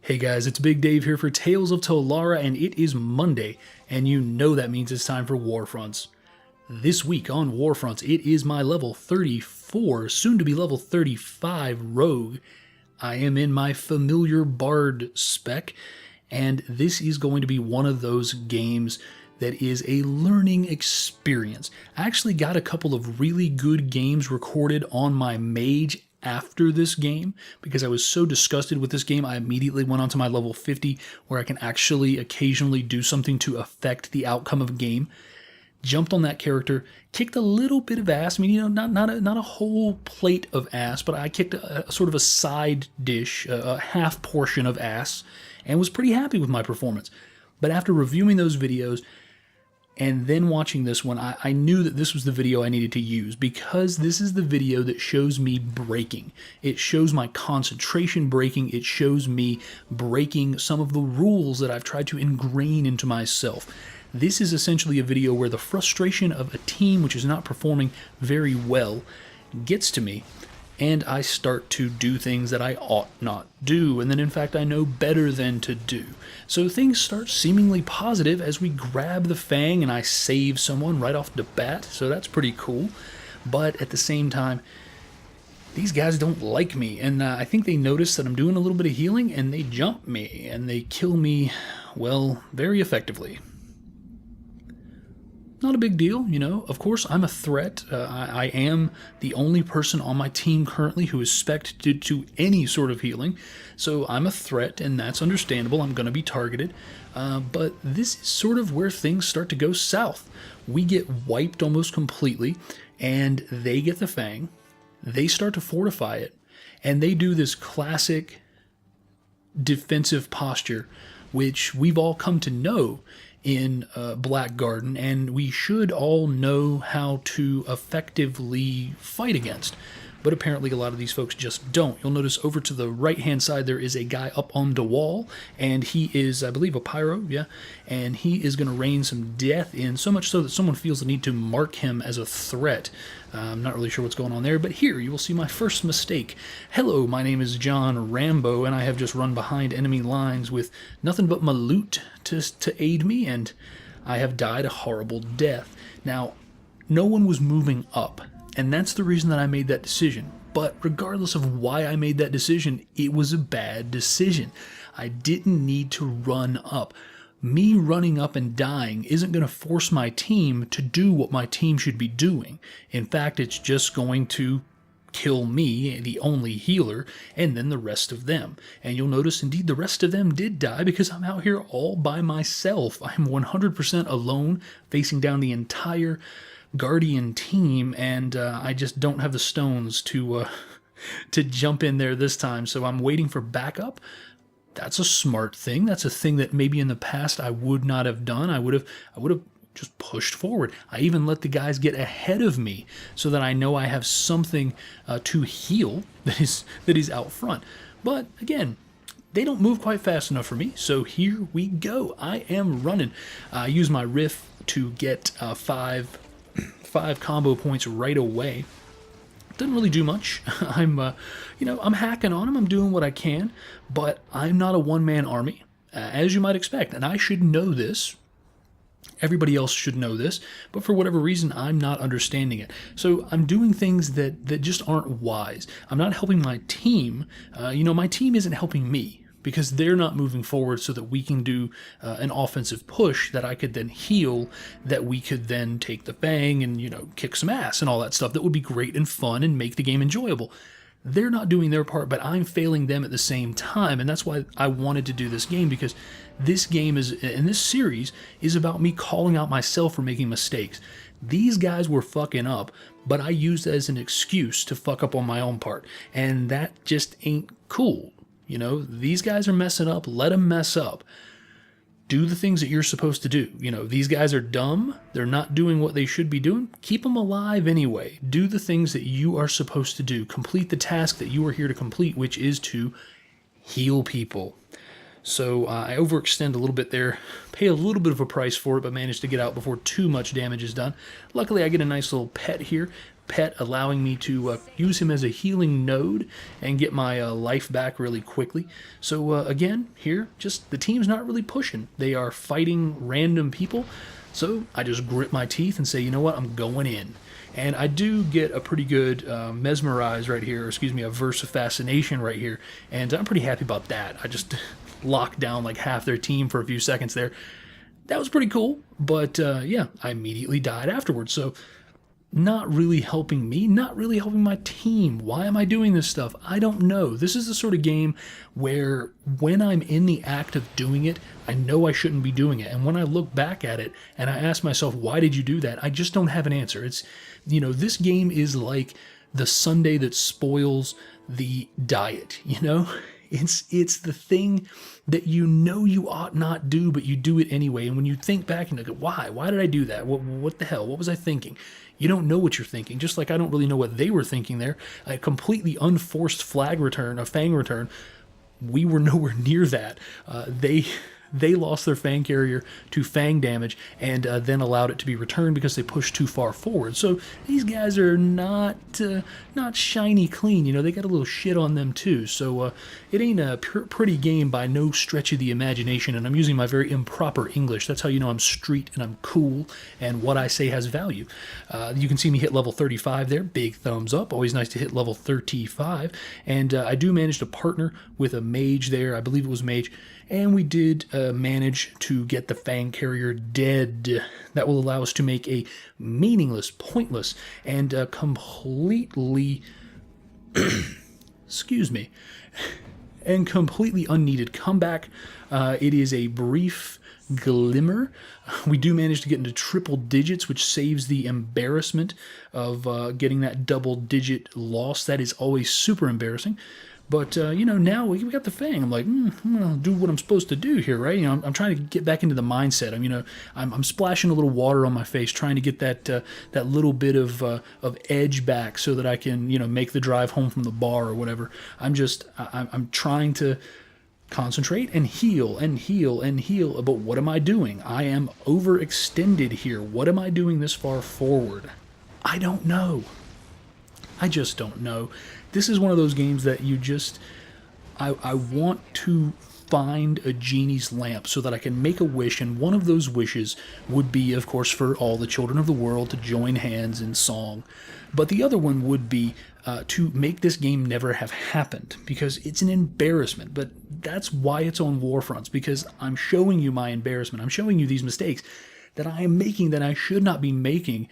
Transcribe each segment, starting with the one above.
Hey guys, it's Big Dave here for Tales of Telara, and it is Monday, and you know that means it's time for Warfronts. This week on Warfronts, it is my level 34, soon to be level 35 rogue. I am in my familiar bard spec, and this is going to be one of those games that is a learning experience. I actually got a couple of really good games recorded on my mage after this game because I was so disgusted with this game. I immediately went on to my level 50 where I can actually occasionally do something to affect the outcome of a game. Jumped on that character, kicked a little bit of ass. I mean, not a whole plate of ass, but I kicked a sort of a side dish, a half portion of ass, and was pretty happy with my performance. But after reviewing those videos and then watching this one, I knew that this was the video I needed to use because this is the video that shows me breaking. It shows my concentration breaking. It shows me breaking some of the rules that I've tried to ingrain into myself. This is essentially a video where the frustration of a team which is not performing very well gets to me, and I start to do things that I ought not do, and then in fact I know better than to do. So things start seemingly positive as we grab the fang and I save someone right off the bat, so that's pretty cool. But at the same time, these guys don't like me, and I think they notice that I'm doing a little bit of healing, and they jump me, and they kill me, well, very effectively. Not a big deal, you know. Of course, I'm a threat. I am the only person on my team currently who is spec'd to do any sort of healing. So I'm a threat, and that's understandable. I'm going to be targeted. But this is sort of where things start to go south. We get wiped almost completely, and they get the fang. They start to fortify it, and they do this classic defensive posture, which we've all come to know in Black Garden, and we should all know how to effectively fight against. But apparently a lot of these folks just don't. You'll notice over to the right-hand side there is a guy up on the wall, and he is, I believe, a pyro, yeah, and he is going to rain some death in, so much so that someone feels the need to mark him as a threat. I'm not really sure what's going on there, but here you will see my first mistake. Hello, my name is John Rambo, and I have just run behind enemy lines with nothing but my loot to aid me, and I have died a horrible death. Now, no one was moving up, and that's the reason that I made that decision. But regardless of why I made that decision, it was a bad decision. I didn't need to run up. Me running up and dying isn't going to force my team to do what my team should be doing. In fact, it's just going to kill me, the only healer, and then the rest of them. And you'll notice, indeed, the rest of them did die because I'm out here all by myself. I'm 100% alone, facing down the entire Guardian team, and I just don't have the stones to jump in there this time, so I'm waiting for backup. That's a smart thing. That's a thing that maybe in the past I would not have done. I would have just pushed forward. I even let the guys get ahead of me so that I know I have something to heal that is out front. But again, they don't move quite fast enough for me, so here we go. I am running. I use my riff to get five combo points right away. Doesn't really do much. I'm hacking on them. I'm doing what I can, but I'm not a one-man army, as you might expect, and I should know this. Everybody else should know this, but for whatever reason, I'm not understanding it. So I'm doing things that just aren't wise. I'm not helping my team. My team isn't helping me, because they're not moving forward so that we can do an offensive push that I could then heal, that we could then take the fang and, kick some ass and all that stuff that would be great and fun and make the game enjoyable. They're not doing their part, but I'm failing them at the same time, and that's why I wanted to do this game, because this game and this series is about me calling out myself for making mistakes. These guys were fucking up, but I used it as an excuse to fuck up on my own part, and that just ain't cool. These guys are messing up. Let them mess up. Do the things that you're supposed to do. These guys are dumb. They're not doing what they should be doing. Keep them alive anyway. Do the things that you are supposed to do. Complete the task that you are here to complete, which is to heal people. So I overextend a little bit there, pay a little bit of a price for it, but managed to get out before too much damage is done. Luckily, I get a nice little pet here. pet, allowing me to use him as a healing node and get my life back really quickly. So again, here, just the team's not really pushing. They are fighting random people. So I just grit my teeth and say, you know what, I'm going in. And I do get a pretty good mesmerize right here, or excuse me, a verse of fascination right here. And I'm pretty happy about that. I just locked down like half their team for a few seconds there. That was pretty cool. But yeah, I immediately died afterwards. So not really helping me, not really helping my team. Why am I doing this stuff? I don't know. This is the sort of game where when I'm in the act of doing it, I know I shouldn't be doing it. And when I look back at it and I ask myself, why did you do that? I just don't have an answer. It's, you know, this game is like the sundae that spoils the diet, you know? It's the thing that you know you ought not do, but you do it anyway. And when you think back and you go, why? Why did I do that? What the hell? What was I thinking? You don't know what you're thinking, just like I don't really know what they were thinking there. A completely unforced flag return, a fang return. We were nowhere near that. They lost their Fang carrier to Fang damage and then allowed it to be returned because they pushed too far forward. So these guys are not shiny clean. You know, they got a little shit on them too. So it ain't a pretty game by no stretch of the imagination. And I'm using my very improper English. That's how you know I'm street and I'm cool and what I say has value. You can see me hit level 35 there. Big thumbs up. Always nice to hit level 35. And I do manage to partner with a mage there. I believe it was mage. And we did manage to get the Fang carrier dead. That will allow us to make a meaningless, pointless, and completely, excuse me, and completely unneeded comeback. It is a brief glimmer. We do manage to get into triple digits, which saves the embarrassment of getting that double-digit loss. That is always super embarrassing. But, you know, now we got the Fang. I'm like, I'm going to do what I'm supposed to do here, right? You know, I'm trying to get back into the mindset. I'm I'm splashing a little water on my face, trying to get that little bit of edge back so that I can, you know, make the drive home from the bar or whatever. I'm trying to concentrate and heal and heal and heal. But what am I doing? I am overextended here. What am I doing this far forward? I don't know. I just don't know. This is one of those games that you just, I want to find a genie's lamp so that I can make a wish, and one of those wishes would be, of course, for all the children of the world to join hands in song. But the other one would be to make this game never have happened, because it's an embarrassment. But that's why it's on Warfronts, because I'm showing you my embarrassment. I'm showing you these mistakes that I am making that I should not be making.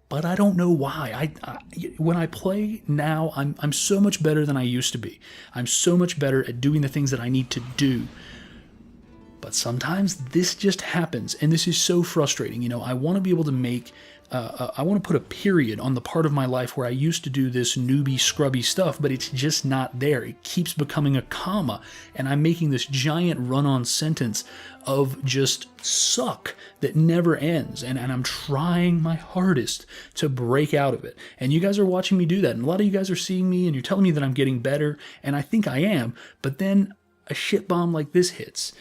But I don't know why. When I play now, I'm so much better than I used to be. I'm so much better at doing the things that I need to do. But sometimes this just happens, and this is so frustrating. You know, I want to be able to make, I want to put a period on the part of my life where I used to do this newbie, scrubby stuff, but it's just not there. It keeps becoming a comma, and I'm making this giant run-on sentence of just suck that never ends, and I'm trying my hardest to break out of it. And you guys are watching me do that, and a lot of you guys are seeing me, and you're telling me that I'm getting better, and I think I am, but then a shit bomb like this hits.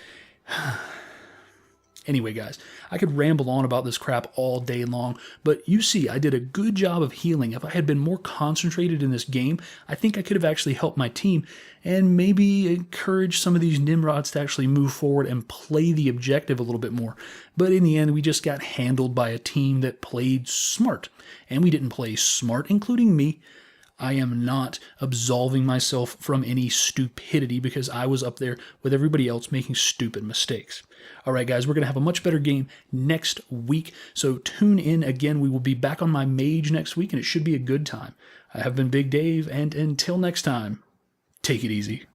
Anyway, guys, I could ramble on about this crap all day long, but you see, I did a good job of healing. If I had been more concentrated in this game, I think I could have actually helped my team and maybe encourage some of these Nimrods to actually move forward and play the objective a little bit more. But in the end, we just got handled by a team that played smart, and we didn't play smart, including me. I am not absolving myself from any stupidity because I was up there with everybody else making stupid mistakes. All right, guys, we're going to have a much better game next week, so tune in again. We will be back on my mage next week, and it should be a good time. I have been Big Dave, and until next time, take it easy.